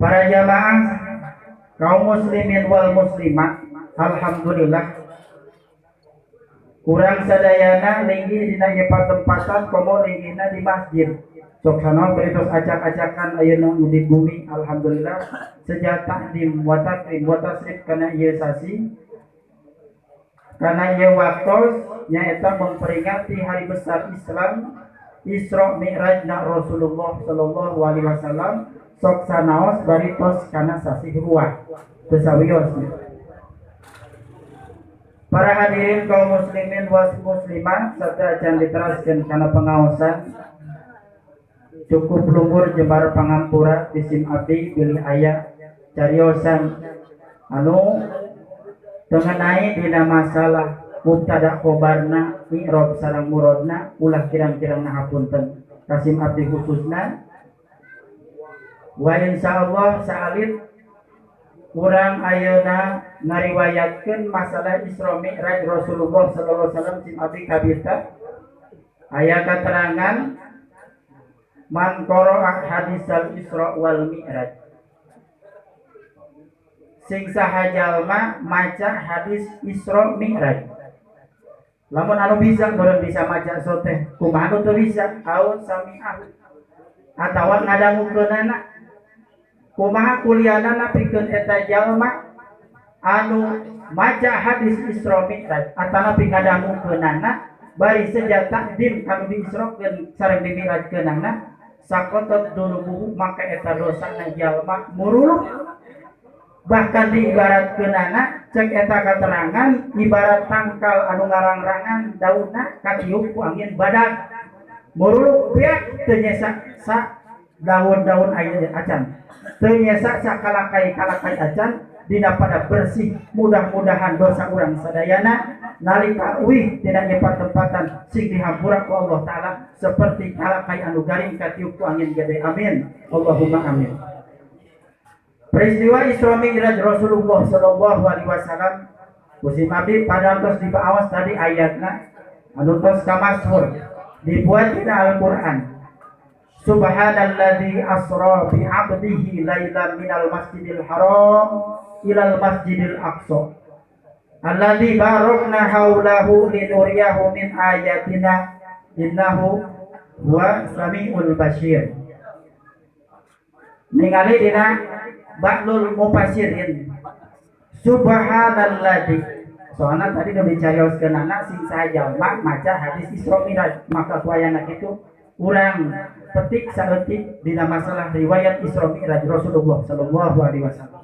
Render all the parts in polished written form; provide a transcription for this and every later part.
Para jamaah kaum muslimin wal muslimat, alhamdulillah kurang sadayana linggi dina ieu patempatan komo linggina di masjid. Sok sana beritos acak-acakan ayeuna di bumi, alhamdulillah sejak takdim wa takrim wa tasrif kana ieu sasi. Karena ieu waktos nyaeta memperingati hari besar Islam Isra Mi'raj na Rasulullah sallallahu alaihi wasallam. Sok sanaos baritos kana sasi ruah besawios. Para hadirin kaum muslimin was muslimat serta acan diteraskeun kana pengaosan cukup luhur jembar pangampura bisim abdi pilih aya cariosan anu mengenai dina masalah mubtada khobarna i'rab sareng muradna ulah kirang-kirang ngahapunten kasim abdi khususna. Wa insyaallah saalit urang ayeuna ngariwayatkeun masalah Isra Mi'raj Rasulullah sallallahu alaihi wasallam sim abdi kabirta aya katerangan man qara'a hadisal Isra wal Mi'raj sing saha jalma maca hadis Isra Mi'raj. Lamun anu bisa meureun bisa maca soteh kumaha anu teu bisa aun sami'ah atawa ngadangukeunana kumaha kuliahna pikeun eta jalma anu maca hadis Isra Mi'raj atanapi ngadangukeunana bari seja takdim kanu diisrokeun sareng dimi'rajkeunana sakotot dulubuhu maka eta dosana jalma muruluk. Bahkan diibaratkeunana cek eta katerangan ibarat tangkal anu ngarang-rangan daunna katiup ku angin badag muruluk piak teu nyesa sa daun-daun aya acan teu nyesa sa kalakai-kalakai acan dina pada bersih. Mudah-mudahan dosa urang sadayana nalika uih tina tempat-tempatan sing dihampura ku Allah taala seperti kalakai anu garing katiup ku angin gede. Amin Allahumma amin. Peristiwa Isra Mi'raj Rasulullah sallallahu alaihi wasallam musim abdi padantos dibaos tadi ayatna anu tos kamasyhur dibuat dina Al-Qur'an. Subhanalladzi asra bi 'abdihi lailan minal masjidil haram ilal masjidil aqsa alladzi barakna haulahu linuriyahu min ayatina innahu huwa samiul basir. Ningali dina Ba'lul Mufassirin Subhanalladzi soalna tadi udah dicarioskeun anak sing saja maca hadis Isra Mi'raj maka kuayana kitu urang petik saeutik dina masalah riwayat Isra Mi'raj Rasulullah sallallahu alaihi wasallam.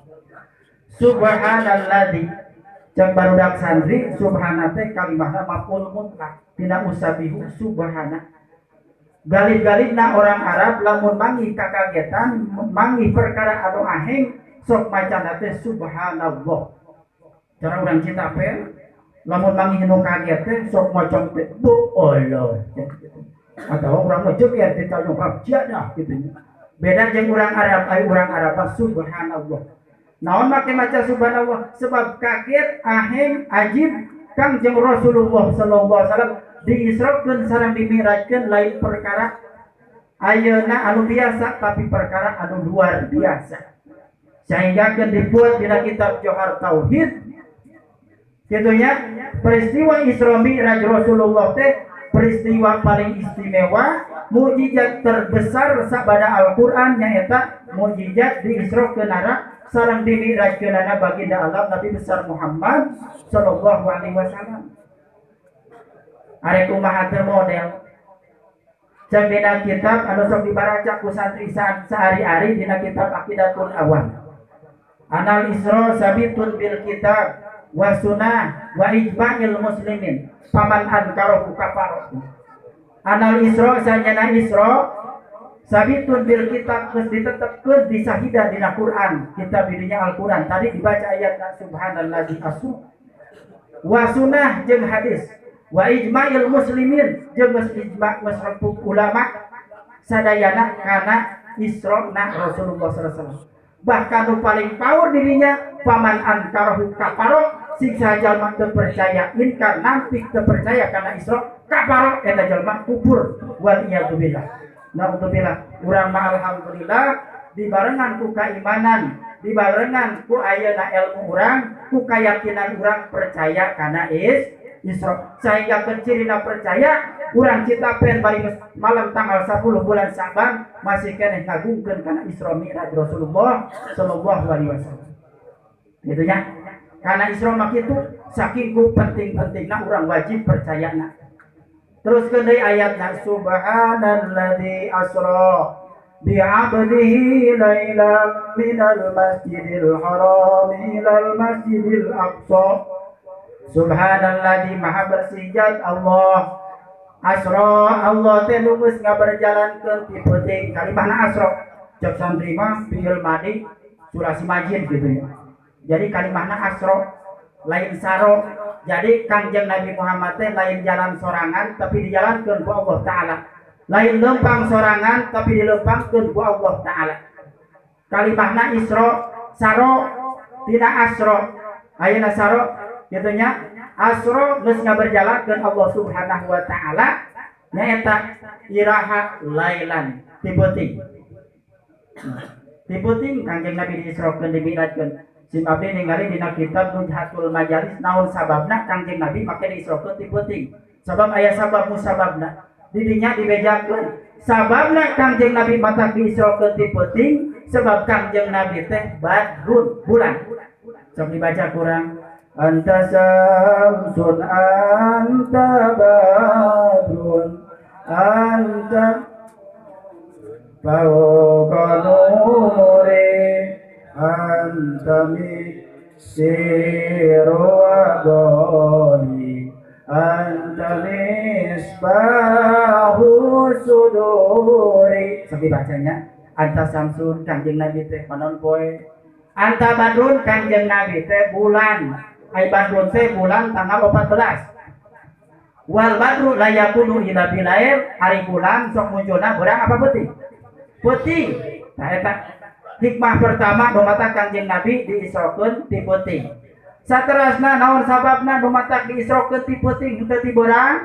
Subhanalladzi cek barudak santri subhana teh kalimahna maf'ul mutlak tina usabihu subhana. Galib-galibna orang Arab lamun mangi kakagetan mangi perkara anu aheng sok macana teh subhanallah. Cara urang cinta pe lamun mangi nu kaget teh sok macam teh bu Allah. Atawa urang mah jeger teh tanya rabjana kitu. Beda jeung urang Arab, ai urang Arab subhanallah. Naon make maca subhanallah sebab kaget aheng ajib kang jeung Rasulullah sallallahu alaihi wasallam diisrokeun sareng dimi'rajkeun lain perkara ayeuna anu biasa tapi perkara anu luar biasa. Sehingga keun dibuat dina kitab Johar Tauhid kitu nya peristiwa Isra Mi'raj Rasulullah teh peristiwa paling istimewa, mukjizat terbesar sabada Al-Qur'an nyaeta mukjizat diisrokeunana sareng dimi'rajkeunana baginda Allah Nabi besar Muhammad sallallahu alaihi wasallam. Arek kumaha teu model cek dina kitab anu sok dibaraca ku santri sehari-hari dina kitab Aqidatul Awam. Anal Isra sabitun bil kitab wa sunnah wa ijma'il muslimin paman ankarahu kafaroh. Anal Isra sanyana Isra sabitun bil kitab geus ditetepkeun disahida dina Quran, kitab didinya Al-Qur'an. Tadi dibaca ayatna subhanalladzi asra. Wa sunnah jeung hadis wa ijma'il muslimin jeung ijma' masyarakat ulama sadayana kana Isra na Rasulullah sallallahu alaihi wasallam. Bahkan nu paling paur dirinya paman ankarahu kafaro sing jalma teu percaya inkar nampik teu percaya kana Isra kafaro eta jalma kufur wal iyadu billah. Naudzubillah. Urang mah alhamdulillah dibarengan ku keimanan, dibarengan ku ayeuna ilmu urang, ku keyakinan urang percaya kana Isra. Sehingga kencirina percaya urang citapen bari malam tanggal 10 bulan Sa'ban masih keneh ngagungkeun kana Isra Mi'raj Rasulullah sallallahu alaihi wasallam. Gitu ya. Karena Isra mah kitu saking ku penting-pentingna urang wajib percayana. Terus deui ayatna subhanalladzi asra bi'abdihi lailan minal masjidil haram ilal masjidil aqsa. Subhanalladzi maha bersih zat Allah asra Allah teh nu geus ngaberjalankeun ti peuting kalimahna asra cek santri mah fi'il madi surasi majid gitu ya. Jadi kalimahna asro lain saro. Jadi Kangjeng Nabi Muhammad teh lain jalan sorangan tapi dijalankeun ku Allah taala. Lain lempang sorangan tapi dilempangkeun ku Allah taala. Kalimahna isro saro tidak asro. Ayeuna saro kitu nya. Asro geus ngaberjalankeun Allah Subhanahu wa taala nyaeta iraha lailan ti peuting. Ti peuting Kangjeng Nabi diisrokeun dimi'rajkeun. Sim abdi ningali dina kitab Nuzhatul Majalis naon sababna Kangjeng Nabi make diisrokeun ti peuting. Sabab aya sabab musababna. Di dinya dibejakeun. Sababna Kangjeng Nabi matak diisrokeun ti peuting sebab Kangjeng Nabi teh badrun bulan. Sok dibaca kurang. Anta samsun anta badrun anta fawqa nuri antami siru agoni antami misbahu suduri. Sampai bacanya anta samsun Kangjeng Nabi teh panon poe, anta badrun Kangjeng Nabi teh bulan. Ai badrun teh bulan tanggal 14. Wal badru la yakunu illa bilail, hari bulan sok munculna berang apa peuting? Peuting. Tah eta hikmah pertama nu matak Kangjeng Nabi diisrokeun ti peuting. Saterusna naon sababna nu matak diisrokeun ti peuting henteu ti borang?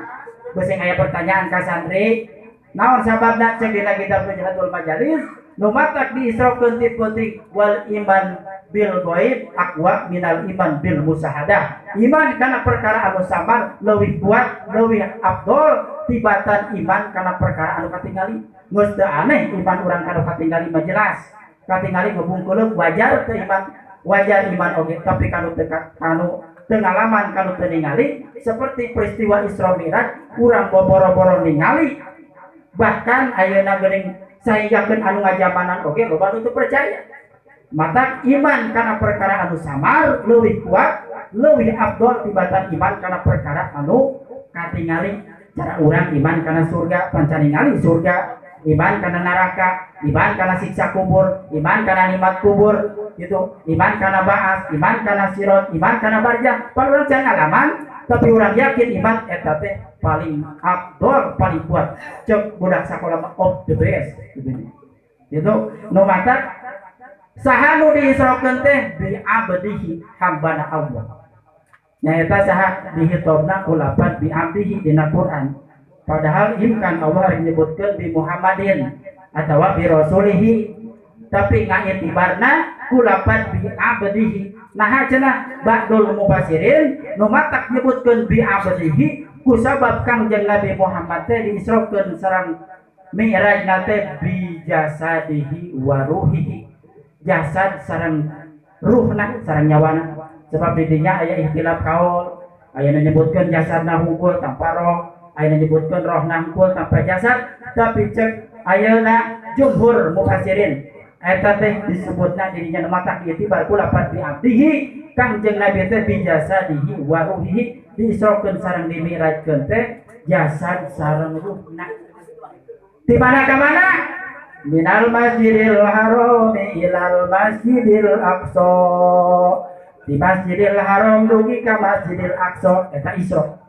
Beuseung aya pertanyaan ka santri. Naon sababna cek dina kitab Nuzhatul Majalis nu matak diisrokeun ti peuting wal iman bil ghaib aqwa minal iman bil musahadah. Iman kana perkara anu samar leuwih kuat, leuwih afdol tibatan iman kana perkara anu katingali. Geus teu aneh iman urang kana katingali mah jelas. Katingali ngebungkeuleuk wajar teu iman, wajar iman oge, tapi kanu teu teu ngalaman kanu teu ningali seperti peristiwa Isra Mi'raj urang boro-boro ningali. Bahkan ayeuna geuning saenggakeun anu ngajamanan oge loba nu teu percaya. Mata iman karena perkara anu samar leuwih kuat, leuwih afdol tibatan iman karena perkara anu katingali. Cara urang iman karena surga pancaningali surga, iman karena neraka, iman karena siksa kubur, iman karena nikmat kubur, gitu. Iman karena ba'ats, iman karena sirat, iman karena barzakh. Pan urang can ngalaman, tapi urang yakin iman eta teh paling afdol, paling kuat. Cek budak sakola of the best gitu. Gitu. Nu matak saha nu diisrokeun teh bi abdihi hambana Allah. Nyaeta saha dihitobna ku lapan bi abdihi dina Quran. Padahal imkan Allah menyebutkeun bi Muhammadin atawa bi rasulihi, tapi ngaitibarna ku lapan bi abdihi. Nah cenah ba'dul mufassirin nu matak nyebutkeun bi abdihi ku sabab Kangjeng Nabi Muhammad teh diisrokeun sareng mi'rajna teh bi jasadihi wa ruhihi. Jasad sareng ruhna sareng nyawana. Sebab di dinya aya ikhtilaf kaul, aya nu nyebutkeun jasadna hungkul tanpa roh, aya nu nyebutkeun rohna hungkul tanpa jasad, tapi cek ayeuna jumhur mufassirin eta teh disebutna dirinya matak itibar kula pat bi abdihi Kangjeng Nabi teh bi jasadihi wa ruhihi diisrokeun sareng dimi'rajkeun teh jasad sareng ruhna. Di mana ka mana? Minal masjidil haram ilal masjidil aqsa. Di masjidil haram dugi ka masjidil aqsa eta Isra.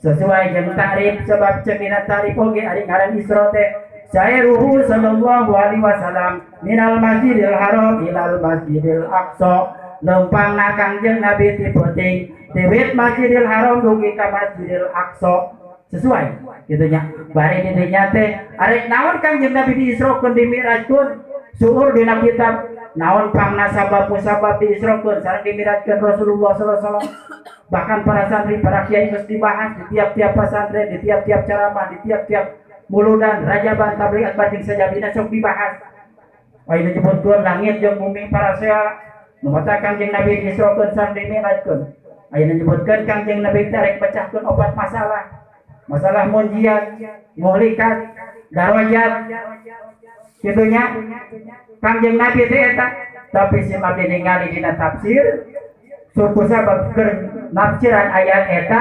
Sesuai jeung takrif sebab cek dina takrif oge ari ngaran Isra teh sairuhu sallallahu alaihi wasallam minal masjidil haram ilal masjidil aqsa. Lempangna Kangjeng Nabi ti peuting tiwit masjidil haram dugi ka masjidil aqsa. Sesuai gitu nya. Bari di dinya teh arek naon Kangjeng Nabi diisrokeun dimi'rajkeun suur dina kitab naon pangna sabab musabab diisrokeun sareng dimiratkeun Rasulullah sallallahu alaihi wasallam. Bahkan para santri para kiai geus dibahas di tiap-tiap pesantren, di tiap-tiap ceramah, di tiap-tiap muludan rajaban tabligh akbar jeung sajabina sok dibahas. Aya disebutkeun langit jeung bumi para saya nu mata Kangjeng Nabi diisrokeun sareng dimiratkeun. Aya disebutkeun Kangjeng Nabi tarek pecahkeun opat masalah munjiat, muhlikat, darajat kitunya Kangjeng Nabi teh eta. Tapi si abdi ningali dina tafsir suku sabab keur nafsiran ayat eta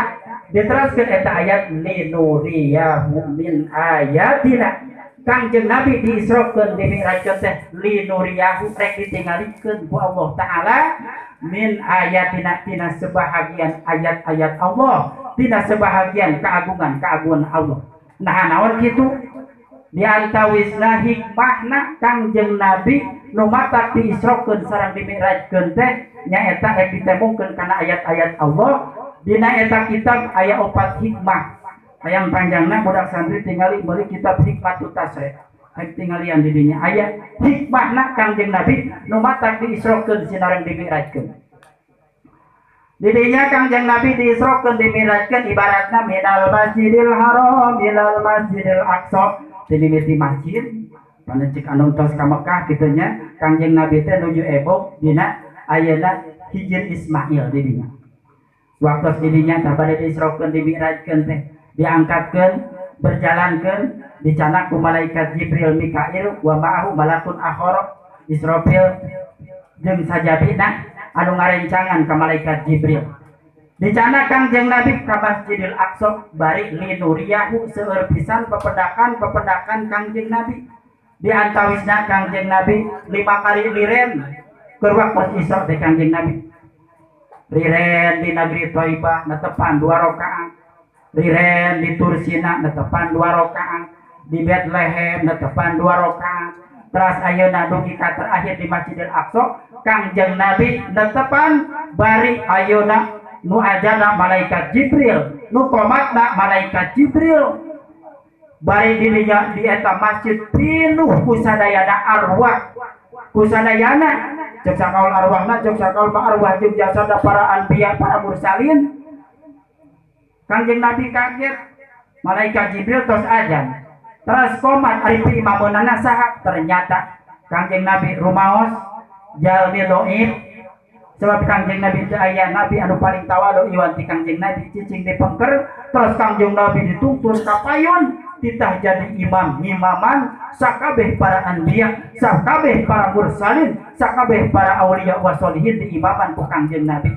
diteraskeun eta ayat linuriyahu min ayatina. Kangjeng Nabi diisrokeun dimi'rajkeun teh linuriyahu rek ditingalikeun ku Allah taala min ayatina tina sebahagian ayat-ayat Allah, tina sebahagian keagungan Allah. Nah naon kitu diantawisna hikmahna Kangjeng Nabi nu matak diisrokeun sareng dimi'rajkeun teh nyaeta rek ditemungkeun kana ayat-ayat Allah. Dina eta kitab aya 4 hikmah. Hayang panjangna budak santri tingali meuli kitab Hikmatut Tasrif. Rek tingalian di dinya aya hikmahna Kangjeng Nabi nu matak diisrokeun sinareng dimi'rajkeun. Di dinya Kangjeng Nabi diisrokeun dimi'rajkeun ibaratna minal Masjidil Haram ilal Masjidil Aqsa. Dimimiti masjid panen cik anu tos ka Mekah kitu nya Kangjeng Nabi teh nuju ebok dina ayeuna Hijr Ismail di dinya. Waktu di dinya tabade diisrokeun dimi'rajkeun teh diangkatkeun berjalankeun dicanak ku malaikat Jibril Mikail wa ma'ahu malakun akhar Israfil jeung sajabina anu ngarencangan ka malaikat Jibril. Dicanak Kangjeng Nabi ka Masjidil Aqsa bari linuriyahu seueur pisan pepedakan Kangjeng Nabi. Di antawisna Kangjeng Nabi 5 kali liren keur waktu Isra teh Kangjeng Nabi. Liren di negeri Thaibah netepan 2 rakaat. Liren di Tursina netepan 2 rakaat, di Bethlehem netepan 2 rakaat. Terus ayeuna dugi ka terakhir di Masjidil Aqsa Kangjeng Nabi netepan bari ayeuna nu ajana malaikat Jibril, nu qomatna malaikat Jibril. Bari di eta masjid pinuh kusadayana arwah, kusadayana jeung sakaul arwahna jeung sakaul arwah jeung jasada para anbiya para mursalin. Kangjeng Nabi kaget, malaikat Jibril tos ajan. Terus komat ari imamunana saha? Ternyata Kangjeng Nabi rumaos jalmi dhaif. Sebab Kangjeng Nabi teh aya nabi anu paling tawadu iwan ti Kangjeng Nabi cicing dipengker, terus Kangjeng Nabi dituntun ka payun titah jadi imaman sakabeh para anbiya, sakabeh para mursalin, sakabeh para auliya wa sholihin diimaman ku Kangjeng Nabi.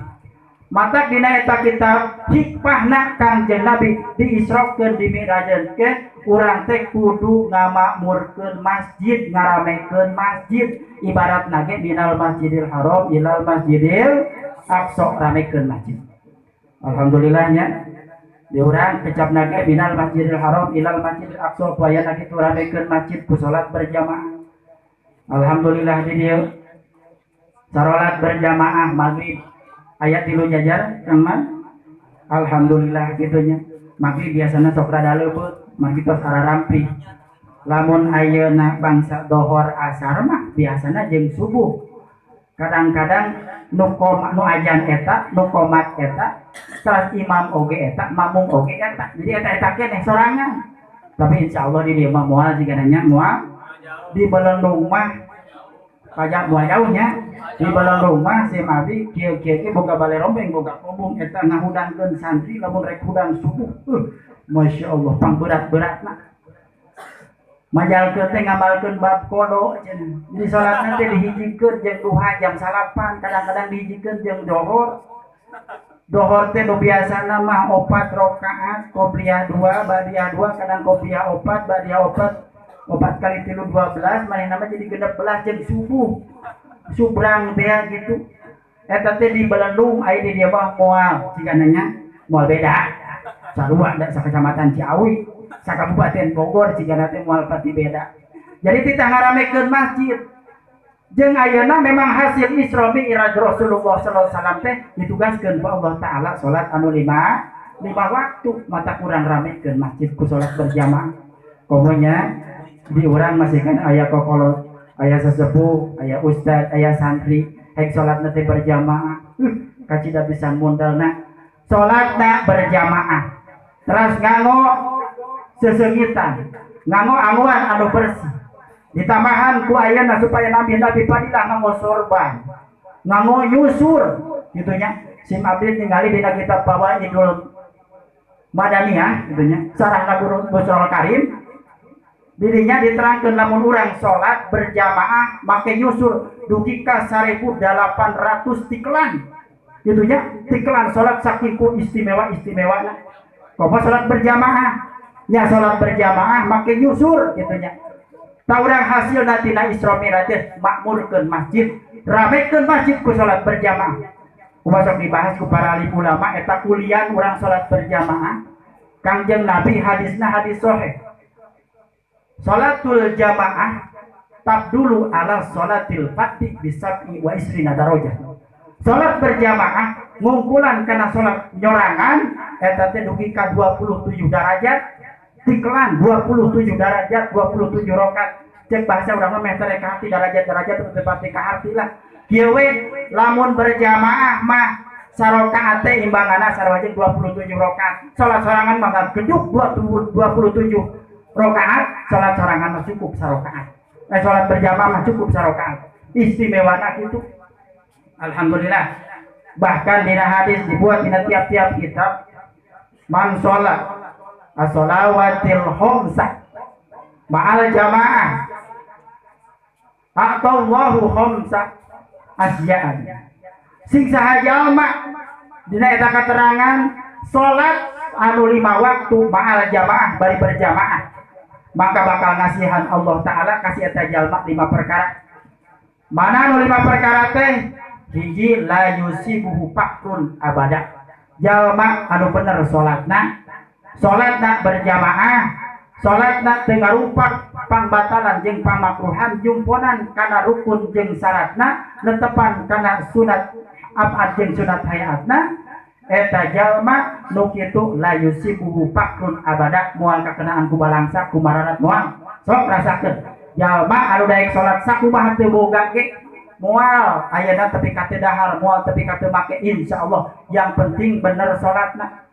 Mata dina eta kitab hikmahna Kangjeng Nabi diisrokeun dimi'rajkeun urang teh kudu ngamakmurkeun masjid, ngaramekeun masjid. Ibaratna ge minal Masjidil Haram ilal Masjidil Aqsa ramekeun masjid. Alhamdulillahnya di urang kecapna ge minal Masjidil Haram ilal Masjidil Aqsa bayana kitu ramekeun masjid ku salat berjamaah. Alhamdulillah di dieu salat berjamaah maghrib ayat 3 jajar teman. Alhamdulillah gitunya maghrib biasana sok rada leubeut maghrib tos ararampi. Lamun ayeuna bangsa dohor asar mah biasana jeung subuh. Kadang-kadang nu ajan eta nu qomat eta terus imam oge eta mamung oge eta. Jadi eta keneh sorangan. Tapi insyaallah di dieu mah moal jiga nanya moal di Belendung mah pajak moal jauhnya. Di Belendung mah si Abi kieu-kieu boga bale rombeng boga kumpul eta ngahudangkeun santri lamun rek hudang subuh. Masyaallah pang berat-beratna. Majalkeun teh ngamalkeun bab kodo cenah. Jadi salatna teh dihijikeun jeung duha jam 8, kadang-kadang dihijikeun jeung dohor. Dohor teh nu biasana mah 4 rakaat, qobliyah 2, ba'diyah 2, kadang qobliyah 4, ba'diyah 4. 4 kali 3 12, manehna mah jadi 16 jeung subuh. Subrang teh gitu. Eta teh di Belendung aya di dieu mah moal, cigananya moal beda. Sarua da sakecamatan Ciawi. Sakabupaten Bogor cigana teh moal pati beda. Jadi kita ngaramekeun masjid. Jeung ayeuna memang hasil Isra Mi'raj Rasulullah sallallahu alaihi wasallam teh ditugaskeun ku Allah taala salat anu 5 waktu mata kurang ramekeun masjid ku salat berjamaah. Komonya di urang masih kan aya kokolo Aya sesepuh, aya ustad, aya santri hek salatna teh berjamaah. Kacida pisan modalna salatna berjamaah. Terus nganggo sesengitan, nganggo anguan anu bersih. Ditambahan ku ayeuna supaya nabi-nabi padilah nganggo sorban, nganggo yusur gitu nya. Sim abdi ningali dina kitab Fawaidul Madaniyah gitu nya, sarahna Guru Busrul Karim. Dirinya diterangkan lamun urang sholat berjamaah make yusur dugi ka 1800 tiklan gitunya, tiklan sholat sakiku istimewa lah. Komo sholat berjamaah nya, sholat berjamaah make yusur gitunya. Taurang hasil natina Isra Mi'raj makmurkeun masjid, ramekeun masjid ku sholat berjamaah. Kumasok dibahas ku para alim ulama eta kuliah urang sholat berjamaah. Kangjeng Nabi hadisna hadis sahih. Sholatul jamaah tabdulu ala sholatil fardhi bisab'i wa isrina darajah. Sholat berjamaah ngungkulan kana sholat nyorangan eta teh dugi ka 27 derajat, tiklan 27 derajat, 27 rakaat. Cek bahasa urang mah tere ka hati derajat-derajat teu pati ka hati lah. Kieu we lamun berjamaah mah sarakaat teh imbangana sareng 27 rakaat. Sholat sorangan mah geduk 27 rakaat, sholat sorangan mah cukup sarakaat. Sholat berjamaah mah cukup sarakaat. Istimewana gitu. Alhamdulillah. Bahkan dina hadis dibuat dina tiap-tiap kitab. Man sholat as-shalawatil khamsah ma'al jamaah a'tallahu khamsah asya'an. Sing saha jalma dina eta katerangan sholat anu 5 waktu ma'al jamaah bari berjamaah, maka bakal ngasihan Allah Ta'ala kasih eta jalma 5 perkara. Mana anu 5 perkara teh? Hiji, la yusibuhu fakrun abada. Jalma anu bener sholatna berjamaah, sholatna teu ngarupak pangbatalan jeung pamakruhan jumponan kana rukun jeung syaratna, netepan kana sunat abad jeung sunat hayatna. Eta jalma nu kitu la yusibuhu fakrun abada, moal kakenaan ku balangsa ku mararat moal. Sok rasakeun jalma anu daek salat sakumaha teu boga ge moal ayeuna tepi ka teu dahar, moal tepi ka teu make, insyaallah yang penting bener salatna.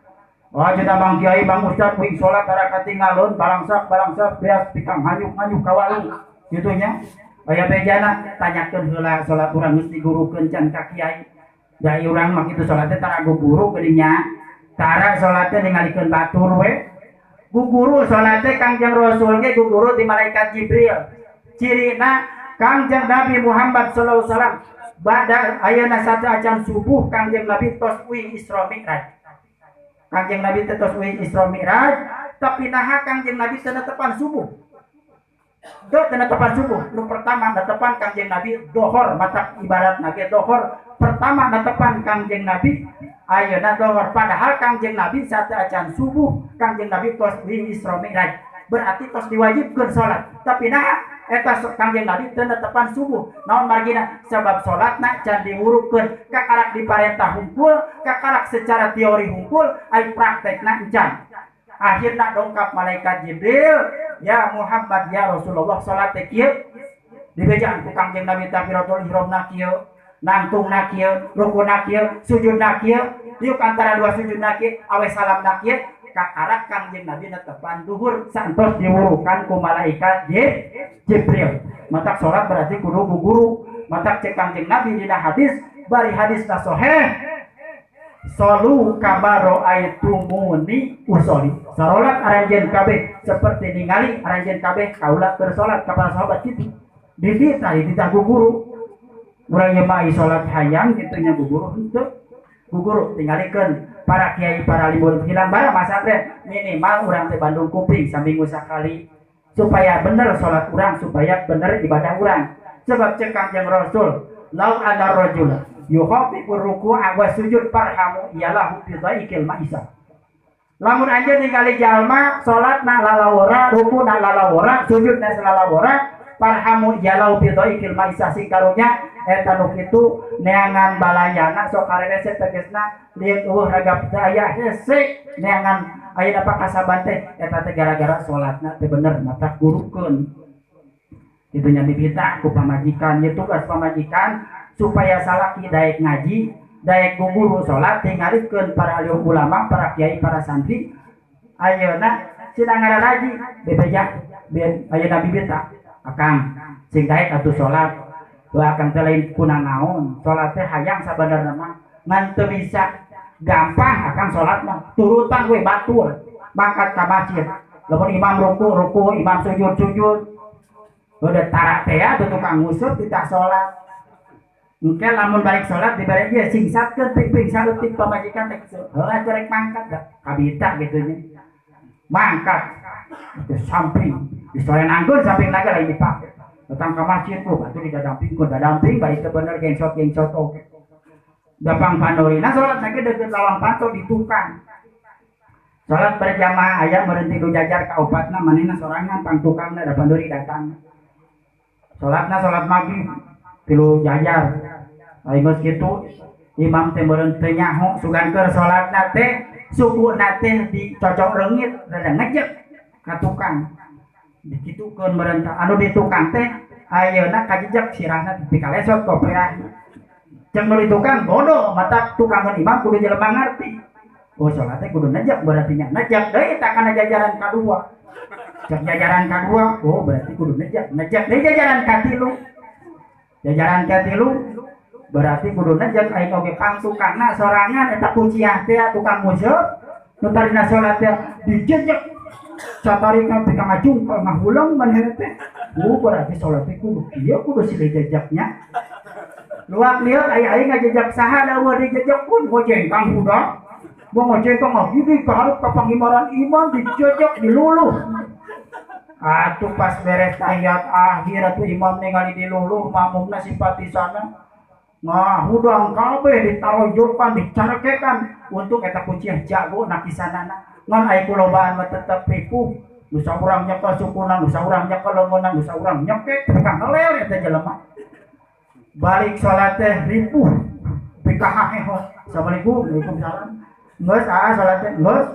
Oh cenah Mang Kiai Bang Ustaz wing salat tara katinggalun balangsak beas pikang hanyuk ka warung kitu nya. Aya bejana tanyakeun heula salat urang geus digurukeun can ka kiai. Jadi urang mah kitu salatnya tara guguru geudinya, tara salatnya ningalikeun batur we. Guguru salatnya Kangjeng Rasul ge guguru di malaikat Jibril. Cirina Kangjeng Nabi Muhammad sallallahu alaihi wasallam bada ayeuna satu acan subuh Kangjeng Nabi tos uing Isra Mi'raj. Kangjeng Nabi tos uing Isra Mi'raj, tapi naha Kangjeng Nabi teu netepan subuh. Teu netepan subuh. Nu pertama netepan Kangjeng Nabi dohor, mata ibaratna ge dohor. Pertama netepan Kangjeng Nabi ayeuna dohor, padahal Kangjeng Nabi satu acan subuh Kangjeng Nabi tos uing Isra Mi'raj. Berarti tos diwajibkeun salat. Tapi nah eta Kangjeng Nabi teu netepan subuh. Naon margina? Sabab salatna can diwurukeun kakarak diparentah hungkul, kakarak secara teori hungkul, ai praktekna encan. Akhirna dongkap malaikat Jibril, ya Muhammad ya Rasulullah salat teh kieu. Dibejaan ku Kangjeng Nabi takbiratul ihramna kieu, nangtungna kieu, rukunna kieu, sujudna kieu, diuk antara dua sujudna kieu, awe salamna kieu. Kakarak Kangjeng Nabi netepan duhur santos diwurukan ku malaikat Jibril. Matak sholat berarti kudu guguru. Matak cek Kangjeng Nabi dina hadis bari hadis sahih. Solu kabaro aitumuni usoli. Salat aranjeun kabeh seperti ningali aranjeun kabeh kaula keur salat ka para sahabat kitu. Didi tadi ditah guguru. Urang ye mah salat hayang kitu nya guguru henteu. Guguru tinggalikeun para kiai para libur hilang bara masatren minimal urang teh Bandung kuping saminggu sakali supaya bener salat urang, supaya bener ibadah urang. Sebab cek Kangjeng Rasul lau ada rajul yuhafiqur ruku'a wa sujud farhamu ialah fi dhaikil ma'isa. Lamun anjeun ningali jalma salatna lalawara, ruku'na lalawara, sujudna lalawara, farhamu ialah fi dhaikil ma'isa sing karunya eta nu kitu neangan balayana sok karese tegesna lieu eueuh ragap teu aya hese neangan ayeuna pa kasaban teh eta teh gara-gara salatna teu bener mata gurukeun. itunya dibita ku pamajikan nya tugas pamajikan supaya salaki daek ngaji daek guru salat tingalikeun para alim ulama para kiai para santri ayeuna cenah ngararaji bebeja ben ayeuna bibita akang sing daek atuh salat akang teh lain kunanaon salat teh hayang sabenerna mah ngan teu bisa gampang akang salat mah turutan we batur mangkat ka masjid lamun imam ruku imam sujud udah tarak teh tuh tukang ngusut kita salat engke lamun balik salat dibari dia singsatkeun ping saeutik pamajikan teh heula corek mangkat da kabita kitu nya mangkat ke samping disoren anggun samping naga lain dipake datang ke masjid tuh batu dadamping balik teu bener gengsot oke gapang pandorina salat lagi deket lawang panto di tukang salat berjamaah aya meureun tilu jajar ka opatna manehna sorangan pang tukangna da pandori datang salatna salat maghrib tilu jajar geus kitu imam teh meureun teu nyaho sugankeun salatna teh sukuna teh dicocok reungit rada ngejek ka tukang dikitukeun meureun anu di tukang teh ayeuna kajejek sirahna dikalesot kopreah jeung nu di tukang bodoh mata tukangan imam kudu jelema ngarti oh salat teh kudu nejek berarti nya nejek deui eta kana jajaran kadua cek jajaran kadua oh berarti kudu nejek deui jajaran katilu berarti kudu nejek aing oge pang tukangna sorangan eta kuciah teh tukang museuh nu tarina salat teh dijejek satarika teh ka ngajungkal ngahulang maneh teh oh berarti salat teh kudu kieu kudu silih jejaknya luak lihat ayah ngajejak saha dawa dijejak pun ngojeng kang budak mau ngojeng kang ngagidi keharap ke pangimaran imam dijejak diluluh atuh pas beres ayat akhir atuh imam ningali diluluh makmumna simpatisana nah hudang kabeh ditarojokan dicarekekan untuk eta kuciah jago nakisanana ngan aya kulobaan mah tetep ripuh nu saurang nyekel sukuna nu saurang nyekel leungeunna nu saurang nyekek kang ngelel eta jelema balik sholat teh ripuh PKH assalamualaikum waalaikumsalam geus sholat teh geus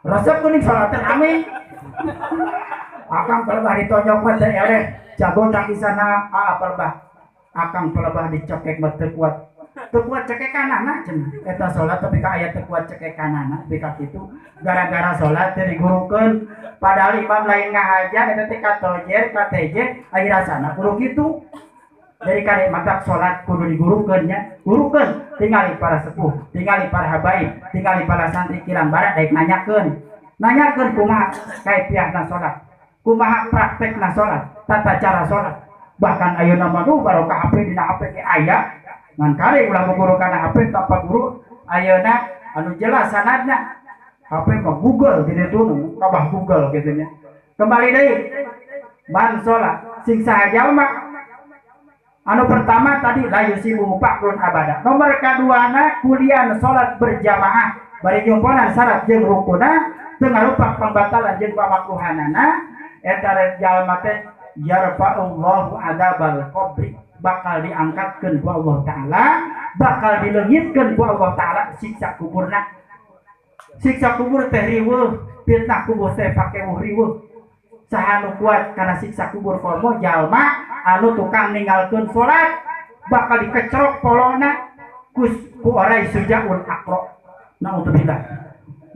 resep kuning sholat teh rame akang pelebah ditonjok mah teh eleh jago tak disana pelebah akang pelebah dicekek mah teu kuat cekekanana cenah eta sholat tapi ka aya teu kuat cekekanana bika kitu gara-gara sholat teh digurukeun padahal imam lain ngahaja eta teh katojer kateje aya rasana kudu kitu dari kare matak sholat kudu digurukeun nya gurukeun tingali para sepuh tingali para habaib tingali para santri kirang barat daek nanyakeun kumaha kaifiahna sholat kumaha praktekna sholat tata cara sholat bahkan ayeuna mah barokah HP dina HP ge aya ngan kare ulah guru kana HP tanpa guru ayeuna anu jelas sanadna HP mah Google kitu tuh kabah Google kitu nya kembali deui man sholat sing saha jalma anu pertama tadi la yusibu faqrun abada nomor kaduana kulian salat berjamaah bari jumponan syarat jeung rukunna teu ngarupak pambatalan jeung pamakruhanana eta jalma teh yarfa'ullahu adabal qabri bakal diangkatkeun ku Allah taala bakal dileungitkeun ku Allah taala siksa kuburna siksa kubur teh riweuh fitnah kubur teh pake riweuh saha nu kuat kana siksa kubur komo jalma anu tukang ninggalkeun salat bakal dikecrok polona ku orai sujaun akro naudzubillah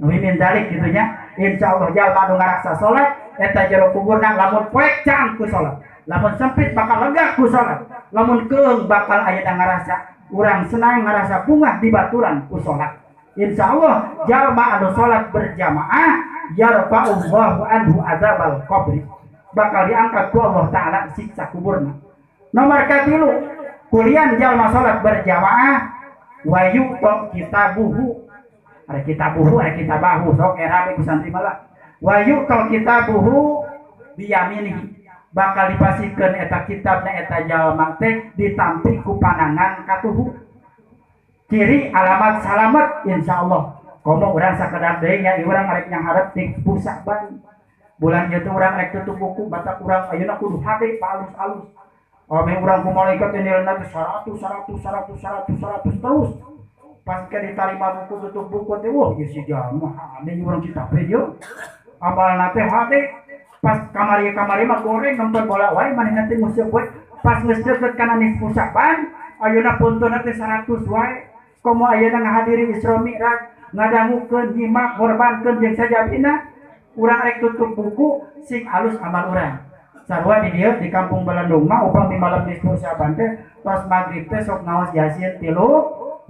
nu min dalik kitu nya insyaallah jalma anu ngaraksa salat eta jero kuburna lamun poek caang ku salat lamun sempit bakal lega ku salat lamun keung bakal aya ngarasa urang senang ngarasa bungah di baturan ku salat insyaallah jalma anu salat berjamaah yarfa'ullahu anhu azabal qabri bakal diangkat ku Allah taala siksa kuburna nomor katilu kulian jalma salat berjamaah wa yuqta kitabuhu ada kitabahu sok era ku santri malah wa yuqta kitabuhu biyaminihi bakal dipasikeun eta kitabna eta jalma teh ditampi ku panangan katuhu kiri alamat salamet insyaallah komo urang sakedap deui nya urang arek nyangharep di pusak ban bulan ieu teh urang rek tutup buku batak urang ayeuna kudu hade palus-alus ame urang ku malaikat nilana teh 100 terus pas ke ditarima buku tutup buku teh wah ieu si jalma hade urang kita pe ieu amalna teh hade pas kamari mah goreng nonton bola wae manehna teh museup we pas geus deukeut kana nisfu Sa'ban ayeuna puntuna teh 100 wae komo ayeuna ngahadiri Isra Mi'raj ngadangukeun nyimak ngorbankeun jeung sajabina urang rek tutup buku sing alus amal urang sarua di dieu di kampung Balendung mah upami malam nisfu Sa'ban teh tos magrib teh sok ngaos Yasin 3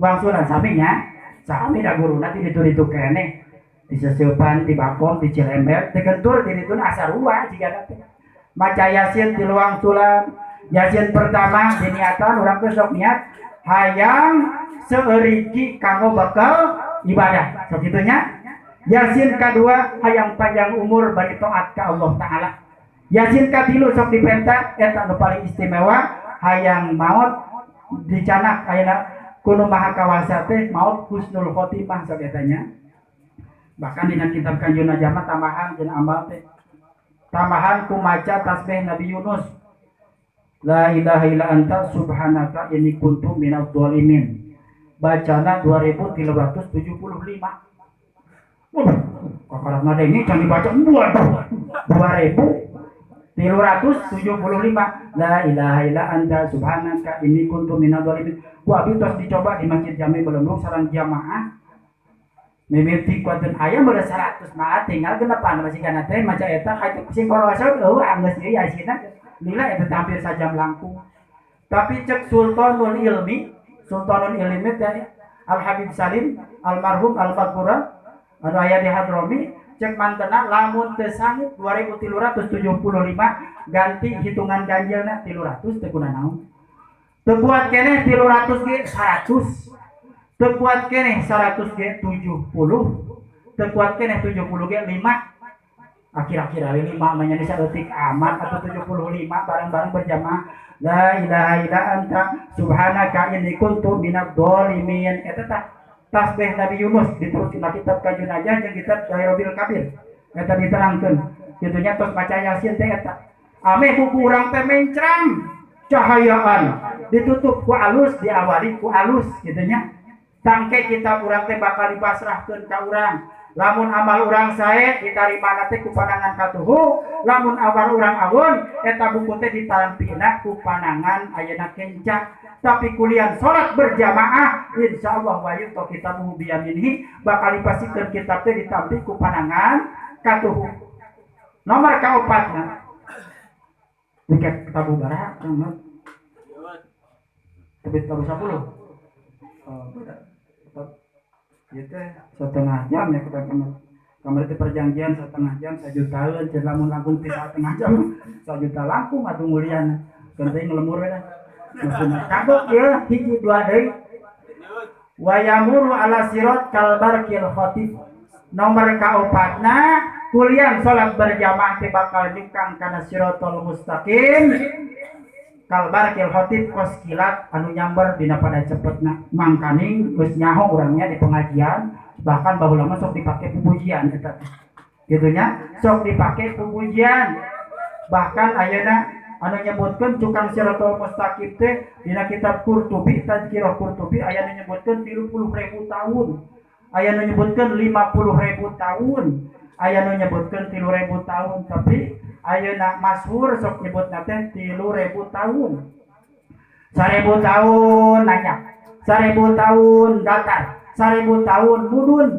wangsulan saminya sami da guruna ti ditu-ditu keneh di Seseupan, di Bakong, di Cilember, digentur di ditu asarua jigana teh. Maca Yasin 3 wangsulan. Yasin pertama diniatan urang teh sok niat hayang seurigi kanggo bakal ibadah. Sok kitu nya. Yasin kedua hayang panjang umur bari taat ka Allah taala. Yasin katilu sok dipenta eta nu paling istimewa hayang maot dicanak ayeuna kuno maha kawasa teh maut husnul khotimah sok eta nya. Bahkan dina kitab Kanjeng Najama tambahan jeung amal teh tambahan ku maca tasbih Nabi Yunus la ilaha illa anta subhanaka inni kuntu minadz dzalimin bacana 2375 kakarana ini can dibaca 2375 la ilaha illa anta subhanaka inni kuntu minadz dzalimin ku abi tos dicoba di Masjid Jami Balendung sareng jamaah mimiti kuatin ayam udah 100 mah tinggal genepan masih kana teh maca eta kaitu sing korosot geus ieu Yasinna lila eta hampir sajam langkung tapi cek Sultanul Ilmi teh Al Habib Salim almarhum Al Faqura anu aya di Hadrami cek mantena lamun teu sanggup 2375 ganti hitungan ganjilna 300 teu kunaon teu kuat keneh 300 ge 100 terkuat kene 100 ge 70 terkuat kene 70 ge 5 akhir-akhir hari 5 menjadi saeutik amat atau 75 bareng-bareng berjamaah la ilaha illa anta subhanaka inni kuntu minadz dzalimin eta tah tasbih Nabi Yunus diteruskeun na kitab Kanjeng Najah jeung kitab Jahrobil Kabir eta diterangkeun kitu nya tos maca Yasin teh eta ame buku urang teh mencram cahayaan ditutup ku alus diawali ku alus kitu nya tangke kitab urang teh bakal dipasrahkeun ka urang lamun amal urang sae ditarimana teh ku panangan katuhu lamun amal urang awon eta buku teh ditampina ku panangan ayeuna kenca tapi kuliah salat berjamaah insyaallah wayu to kitab biyaminhi bakal dipasikeun kitab teh ditampi ku panangan katuhu nomor kaopatna diket tabu bara nomor tebet tabu 10 itu setengah jam ya kita kamar itu perjanjian setengah jam 1 juta lamun langkung 1,5 jam 1 juta langkung atuh mulian penting ngelemur we maksudna kagok ya hiji dua deui wa yamuru ala sirat kal barqil khatib nomor kaopatna kuliah salat berjamaah teh bakal nyukang kana siratal mustaqim kalbar kil khotib kos kilat anu nyamber dina pada cepetna mangkaning geus nyaho urangnya di pengajian bahkan baheula mah sok dipake pupujian eta kitu nya sok dipake pupujian bahkan ayeuna anu nyebutkeun tukang siratal mustaqim teh dina kitab Qurtubi Tazkirah Qurtubi aya nu nyebutkeun 30.000 tahun aya nu nyebutkeun 50.000 tahun aya nu nyebutkeun 3.000 tahun tapi ayeuna masyhur sok nyebutna teh 3.000 tahun 1.000 tahun nanya 1.000 tahun datar 1.000 tahun mudun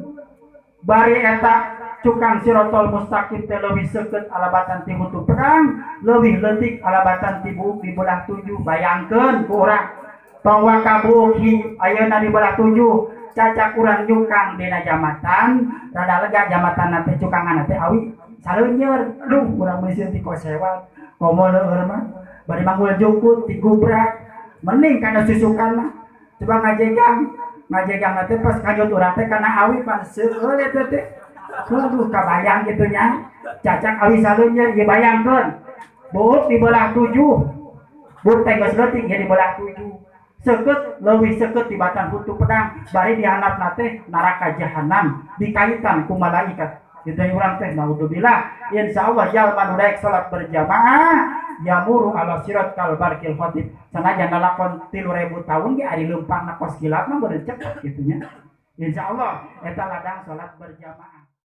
bari eta cukang siratal mustaqim teh leuwih seukeut alabatan ti hutu perang leuwih leutik alabatan ti buuk di belah 7 bayangkeun ku urang tong wakabuhi ayeuna di belah 7 cacak urang nyukang dina jamatan rada lega jamatan teh cukangan teh awi saleunyer aduh urang meusieun ti kosewa komo leueur mah bari manggul jukut ti gubrak mending kana susukan mah coba ngajegang teh pas kajut urang teh kana awi pan seueul eta teh kudu kabayang kitu nya cacak awi saleunyer ge bayangkeun buuk di belah 7 buuk teh geus leutik ge di belah 7 seukeut leuwih seukeut tibatan hutu pedang bari dihandapna teh neraka jahanam dikaitan ku malaikat kitu urang teh naudzubillah insyaallah jalma nu daek salat berjamaah yamuru ala sirat kal barqil khatib sanajan nalakon 3.000 tahun ge ari leumpangna kos kilat mah beureuh cepet kitu nya insyaallah eta ladang salat berjamaah.